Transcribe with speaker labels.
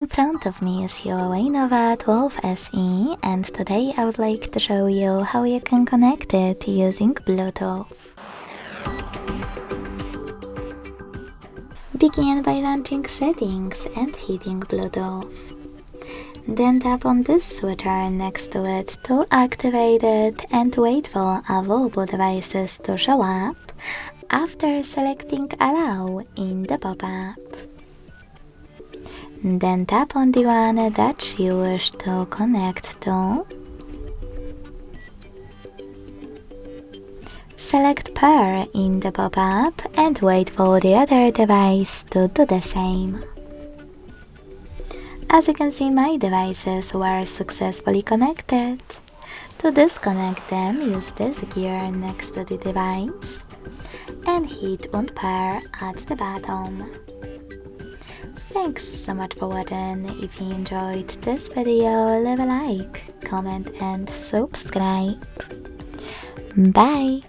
Speaker 1: In front of me is HUAWEI Nova 12 SE, and today I would like to show you how you can connect it using Bluetooth. Begin by launching Settings and hitting Bluetooth. Then tap on this switcher next to it to activate it and wait for available devices to show up after selecting Allow in the pop-up. Then tap on the one that you wish to connect to. Select Pair in the pop-up and wait for the other device to do the same. As you can see, my devices were successfully connected. To disconnect them, use this gear next to the device and hit Unpair at the bottom. Thanks so much for watching. If you enjoyed this video, leave a like, comment and subscribe. Bye!